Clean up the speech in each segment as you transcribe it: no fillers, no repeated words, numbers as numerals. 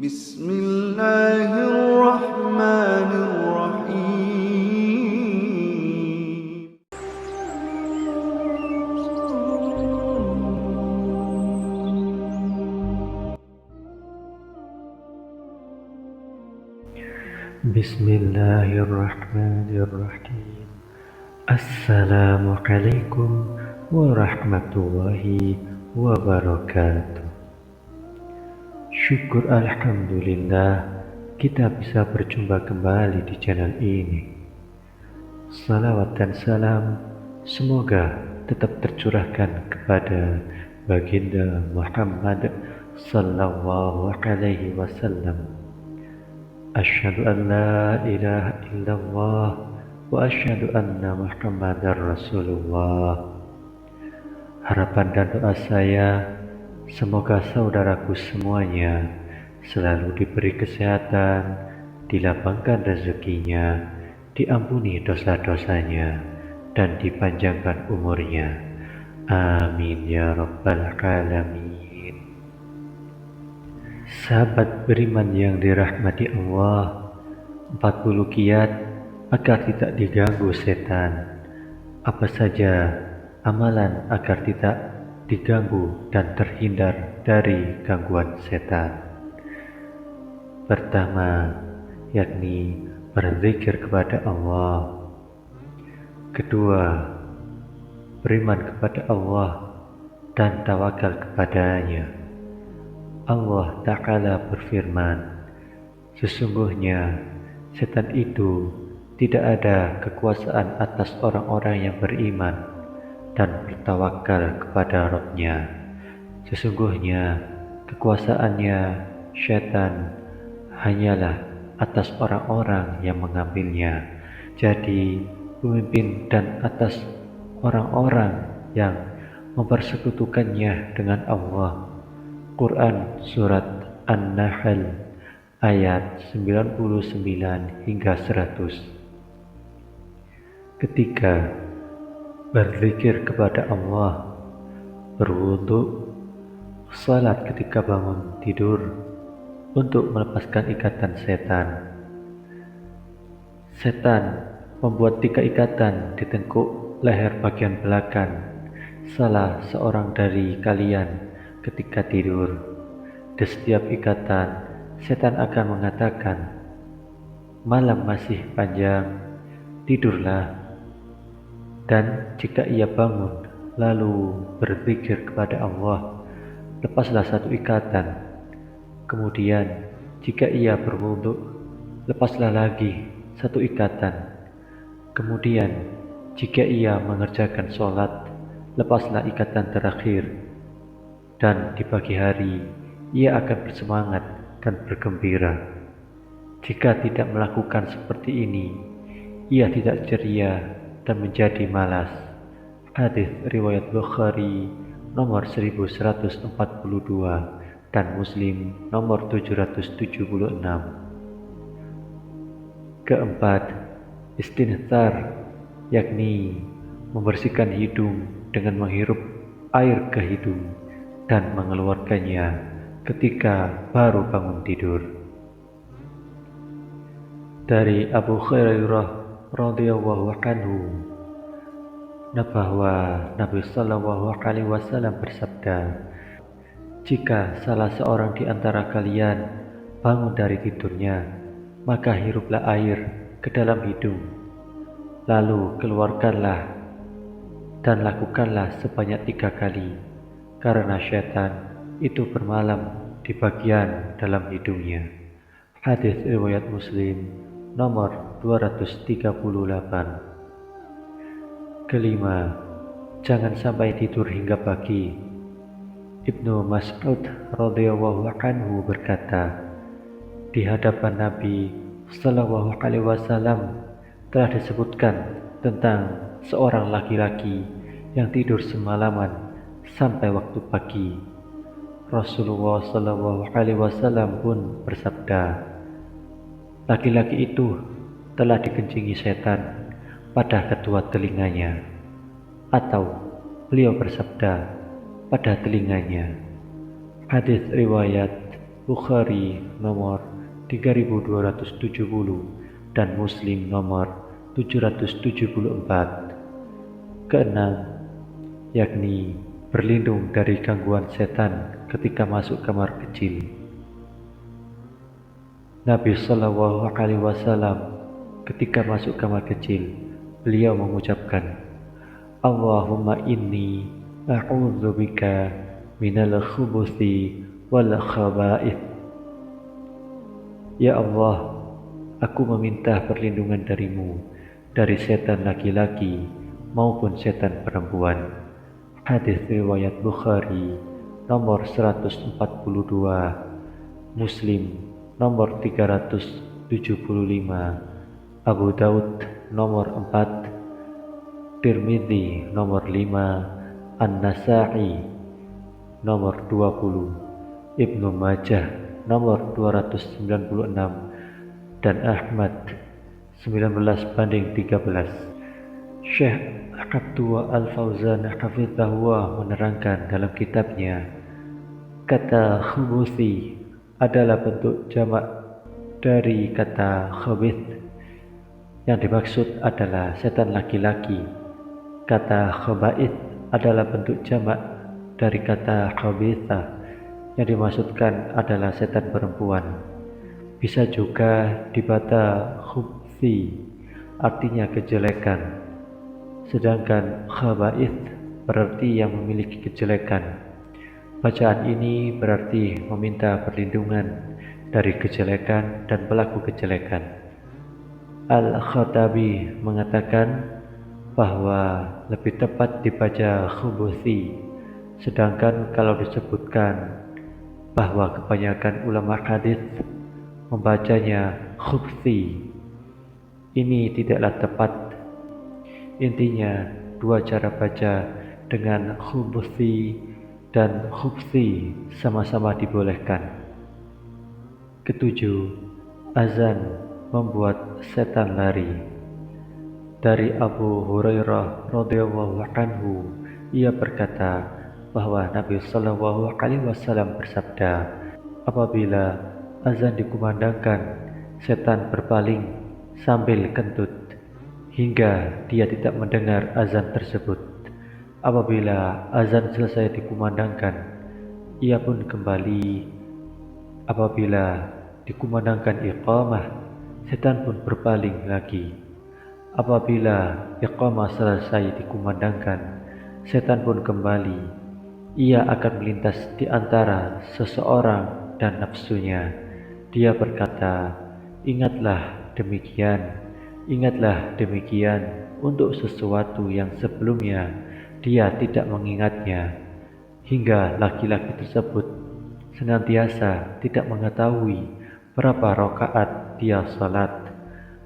بسم الله الرحمن الرحيم بسم الله الرحمن الرحيم. السلام عليكم ورحمة الله wabarakatuh. Syukur alhamdulillah kita bisa berjumpa kembali di channel ini. Salawat dan salam semoga tetap tercurahkan kepada baginda Muhammad sallallahu alaihi wasallam. Asyhadu an la ilaha illallah wa asyhadu anna Muhammadar Rasulullah. Harapan dan doa saya, semoga saudaraku semuanya selalu diberi kesehatan, dilapangkan rezekinya, diampuni dosa-dosanya, dan dipanjangkan umurnya. Amin ya rabbal alamin. Sahabat beriman yang dirahmati Allah, 40 kiat agar tidak diganggu setan. Apa saja amalan agar tidak diganggu dan terhindar dari gangguan setan? Pertama, yakni berzikir kepada Allah. Kedua, beriman kepada Allah dan tawakal kepadanya. Allah Ta'ala berfirman, sesungguhnya setan itu tidak ada kekuasaan atas orang-orang yang beriman dan bertawakal kepada Rabb-nya. Sesungguhnya kekuasaannya syaitan hanyalah atas orang-orang yang mengambilnya. Jadi pemimpin dan atas orang-orang yang mempersekutukannya dengan Allah. Quran Surat An-Nahl ayat 99 hingga 100. Ketiga, berzikir kepada Allah, berwudu, salat ketika bangun tidur untuk melepaskan ikatan setan. Setan membuat 3 ikatan di tengkuk leher bagian belakang salah seorang dari kalian ketika tidur. Di setiap ikatan, setan akan mengatakan, malam masih panjang, tidurlah. Dan jika ia bangun lalu berzikir kepada Allah, lepaslah 1 ikatan. Kemudian jika ia berwudu, lepaslah lagi 1 ikatan. Kemudian jika ia mengerjakan sholat, lepaslah ikatan terakhir. Dan di pagi hari ia akan bersemangat dan bergembira. Jika tidak melakukan seperti ini, ia tidak ceria dan menjadi malas. Hadis riwayat Bukhari nomor 1142 dan Muslim nomor 776. Keempat, istinthar, yakni membersihkan hidung dengan menghirup air ke hidung dan mengeluarkannya ketika baru bangun tidur. Dari Abu Hurairah radhiyallahu anhu bahwa Nabi sallallahu alaihi wasallam bersabda, jika salah seorang di antara kalian bangun dari tidurnya, maka hiruplah air ke dalam hidung, lalu keluarkanlah dan lakukanlah sebanyak 3 kali, karena syaitan itu bermalam di bagian dalam hidungnya. Hadis riwayat Muslim nomor 238. Kelima, jangan sampai tidur hingga pagi. Ibnu Mas'ud radhiyallahu anhu berkata, di hadapan Nabi sallallahu alaihi wasallam telah disebutkan tentang seorang laki-laki yang tidur semalaman sampai waktu pagi. Rasulullah sallallahu alaihi wasallam pun bersabda, laki-laki itu telah dikencingi setan pada kedua telinganya, atau beliau bersabda, pada telinganya. Hadis riwayat Bukhari nomor 3270 dan Muslim nomor 774. Keenam, yakni berlindung dari gangguan setan ketika masuk kamar kecil. Nabi Shallallahu Alaihi Wasallam ketika masuk kamar kecil, beliau mengucapkan, Allahumma inni a'udzubika minal khubuthi wal khaba'ith. Ya Allah, aku meminta perlindungan darimu dari setan laki-laki maupun setan perempuan. Hadis riwayat Bukhari nomor 142, Muslim nomor 375, Abu Daud nomor 4, Tirmidzi nomor 5, An-Nasa'i nomor 20, Ibnu Majah nomor 296, dan Ahmad 19:13. Syekh Abdullah Al-Fauzan hafizahullah menerangkan dalam kitabnya, kata khubuthi adalah bentuk jamak dari kata khabith. Yang dimaksud adalah setan laki-laki. Kata khaba'ith adalah bentuk jamak dari kata khabithah. Yang dimaksudkan adalah setan perempuan. Bisa juga dibaca khubthi, artinya kejelekan. Sedangkan khaba'ith berarti yang memiliki kejelekan. Bacaan ini berarti meminta perlindungan dari kejelekan dan pelaku kejelekan. Al-Khattabi mengatakan bahwa lebih tepat dibaca khubuthi, sedangkan kalau disebutkan bahwa kebanyakan ulama hadis membacanya khubthi, ini tidaklah tepat. Intinya, dua cara baca dengan khubuthi dan khubthi sama-sama dibolehkan. Ketujuh, azan membuat setan lari. Dari Abu Hurairah radhiyallahu anhu, ia berkata bahwa Nabi Shallallahu Alaihi Wasallam bersabda, apabila azan dikumandangkan, setan berpaling sambil kentut hingga dia tidak mendengar azan tersebut. Apabila azan selesai dikumandangkan, ia pun kembali. Apabila dikumandangkan iqamah, setan pun berpaling lagi. Apabila iqamah selesai dikumandangkan, setan pun kembali. Ia akan melintas di antara seseorang dan nafsunya. Dia berkata, ingatlah demikian untuk sesuatu yang sebelumnya dia tidak mengingatnya, hingga laki-laki tersebut senantiasa tidak mengetahui berapa rakaat dia salat.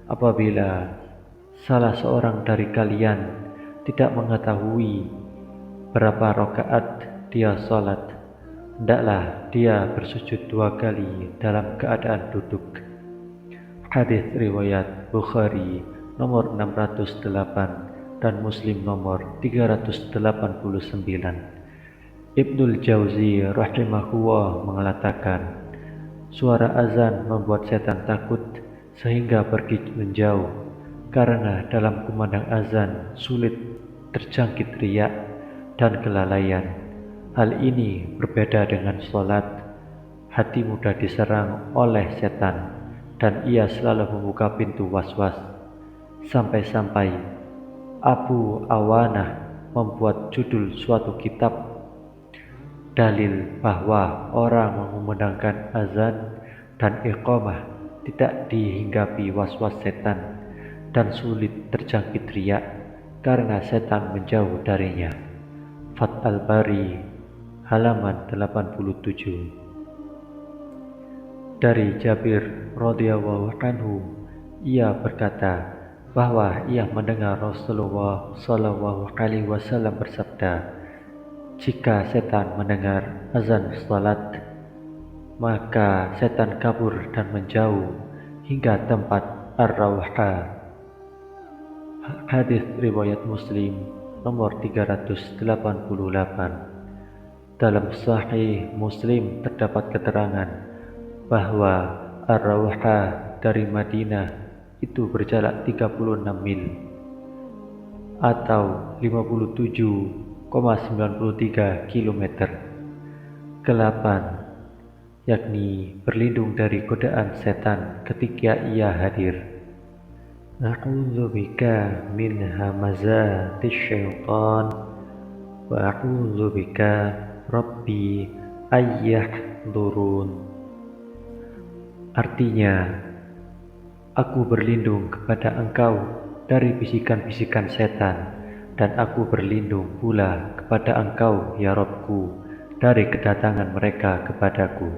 Apabila salah seorang dari kalian tidak mengetahui berapa rakaat dia salat, hendaklah dia bersujud 2 kali dalam keadaan duduk. Hadis riwayat Bukhari nomor 608 dan Muslim nomor 389. Ibnul Jauzi rahimahullah mengatakan, suara azan membuat setan takut sehingga pergi menjauh, karena dalam kumandang azan sulit terjangkit riya dan kelalaian. Hal ini berbeda dengan sholat. Hati mudah diserang oleh setan dan ia selalu membuka pintu was-was. Sampai-sampai Abu Awanah membuat judul suatu kitab dalil bahwa orang mengumandangkan azan dan iqamah tidak dihinggapi was-was setan dan sulit terjangkit riya karena setan menjauh darinya. Fath al-Bari halaman 87. Dari Jabir radhiyallahu anhu, ia berkata bahwa ia mendengar Rasulullah Shallallahu Alaihi Wasallam bersabda, jika setan mendengar azan salat, maka setan kabur dan menjauh hingga tempat ar-rawha. Hadis riwayat Muslim nomor 388. Dalam Sahih Muslim terdapat keterangan bahwa Ar-Rawha dari Madinah itu berjarak 36 mil atau 57,93 km. Ke-8, yakni berlindung dari godaan setan ketika ia hadir. A'udzubika min hamazatis syaitan wa a'udzubika rabbi ayyahdurun. Artinya, aku berlindung kepada engkau dari bisikan-bisikan setan, dan aku berlindung pula kepada engkau ya Rabbku dari kedatangan mereka kepadaku.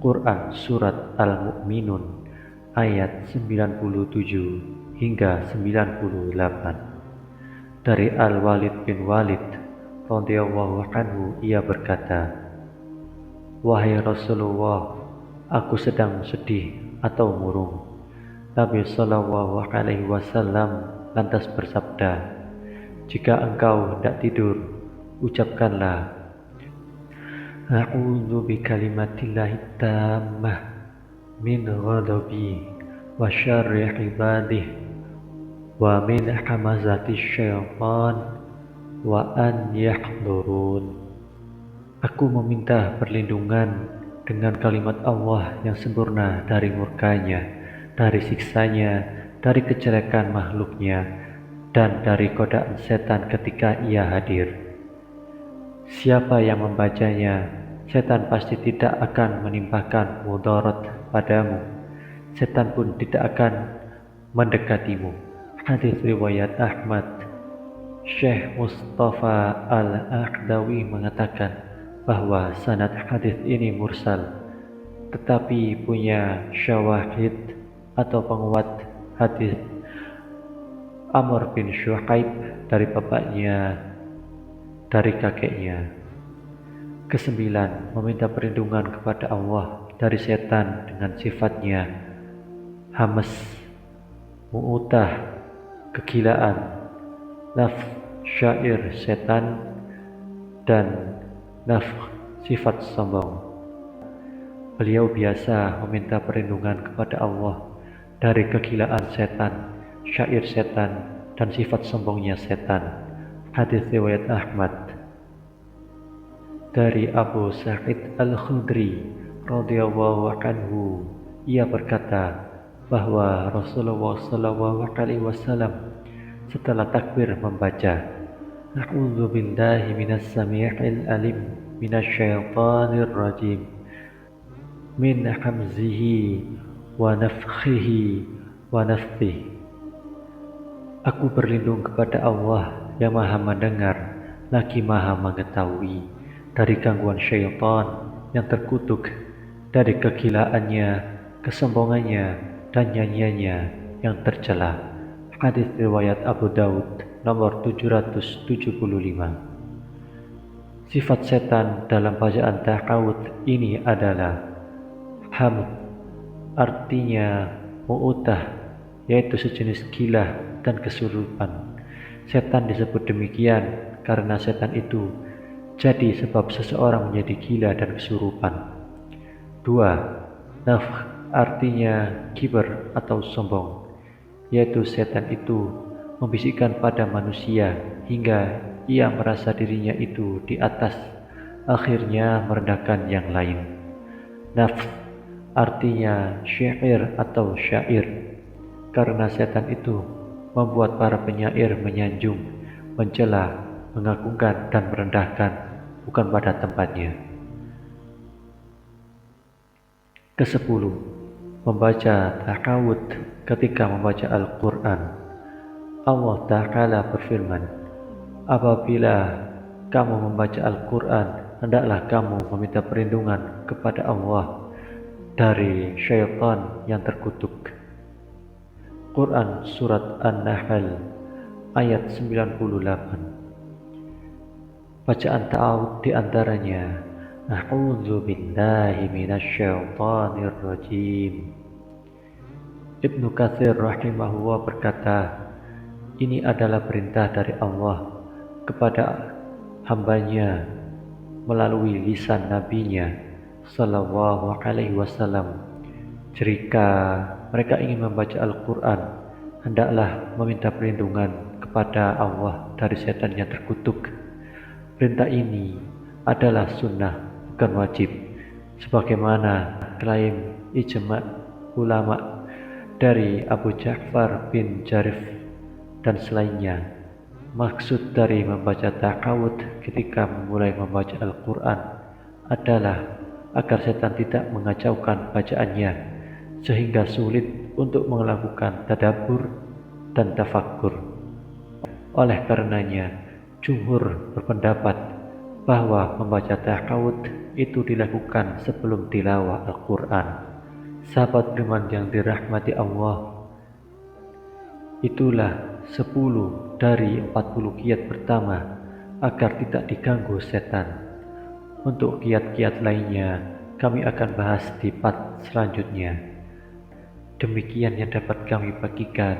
Quran Surat Al-Mu'minun ayat 97 hingga 98. Dari Al-Walid bin Walid radhiyallahu anhu, ia berkata, "Wahai Rasulullah, aku sedang sedih atau murung." Nabi Shallallahu Alaihi Wasallam lantas bersabda, "Jika engkau hendak tidur, ucapkanlah, A'udzu bikalimatillahi tammah min ghadabi wa syarri ibadihi wa min hamazatis syaitan wa an yahdurun." Aku meminta perlindungan dengan kalimat Allah yang sempurna dari murkanya, dari siksanya, dari kejelekan makhluknya, dan dari godaan setan ketika ia hadir. Siapa yang membacanya, setan pasti tidak akan menimpakan mudarat padamu. Setan pun tidak akan mendekatimu. Hadis riwayat Ahmad. Syekh Mustafa Al-Aqdawi mengatakan bahwa sanad hadis ini mursal, tetapi punya syawahid atau penguat hadis Amr bin Syuaib dari bapaknya, dari kakeknya. Kesembilan, meminta perlindungan kepada Allah dari setan dengan sifatnya hamas, mu'utah, kegilaan, nafs, syair, setan, dan nafs, sifat sombong. Beliau biasa meminta perlindungan kepada Allah dari kegilaan setan, syair setan, dan sifat sombongnya setan. Hadis riwayat Ahmad. Dari Abu Sa'id Al-Khudri radhiyallahu anhu, ia berkata bahwa Rasulullah sallallahu alaihi wasallam setelah takbir membaca, "A'udzu billahi minas samii'il alim minasyaitonir rajim min hamzihi wa nafthihi wa nafthihi." Aku berlindung kepada Allah yang Maha Mendengar lagi Maha Mengetahui dari gangguan syaitan yang terkutuk, dari kegilaannya, kesombongannya, dan nyanyiannya yang tercela. Hadis riwayat Abu Daud nomor 775. Sifat setan dalam bacaan ta'awudz ini adalah hamd, artinya mu'utah, yaitu sejenis gila dan kesurupan. Setan disebut demikian karena setan itu jadi sebab seseorang menjadi gila dan kesurupan. 2. Nafkh, artinya kibar atau sombong, yaitu setan itu membisikkan pada manusia hingga ia merasa dirinya itu di atas, akhirnya merendahkan yang lain. Nafs, artinya syair atau syair, karena setan itu membuat para penyair menyanjung, mencela, mengagungkan, dan merendahkan, bukan pada tempatnya. Ke-10. Membaca ta'awudz ketika membaca Al-Quran. Allah Ta'ala berfirman, "Apabila kamu membaca Al-Quran, hendaklah kamu meminta perlindungan kepada Allah dari syaitan yang terkutuk." Quran Surat An-Nahl ayat 98. Bacaan ta'awudz diantaranya, "A'udzu billahi minasyaitonir rajim." Ibnu Katsir rahimahullah berkata, ini adalah perintah dari Allah kepada hambanya melalui lisan nabinya Shallallahu Alaihi Wasallam, jika mereka ingin membaca Al-Quran, hendaklah meminta perlindungan kepada Allah dari setan yang terkutuk. Perintah ini adalah sunnah, bukan wajib, sebagaimana klaim ijma' ulama dari Abu Ja'far bin Jarif dan selainnya. Maksud dari membaca ta'awud ketika memulai membaca Al-Quran adalah agar setan tidak mengacaukan bacaannya sehingga sulit untuk melakukan tadabbur dan tafakkur. Oleh karenanya, jumhur berpendapat bahwa membaca ta'awud itu dilakukan sebelum tilawah Al-Quran. Sahabat beriman yang dirahmati Allah, itulah 10 dari 40 kiat pertama agar tidak diganggu setan. Untuk kiat-kiat lainnya kami akan bahas di part selanjutnya. Demikian yang dapat kami bagikan.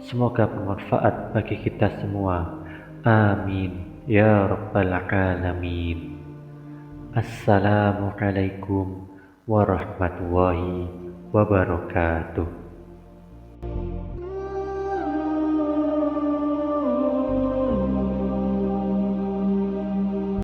Semoga bermanfaat bagi kita semua. Amin ya rabbal alamin. Assalamualaikum warahmatullahi wabarakatuh.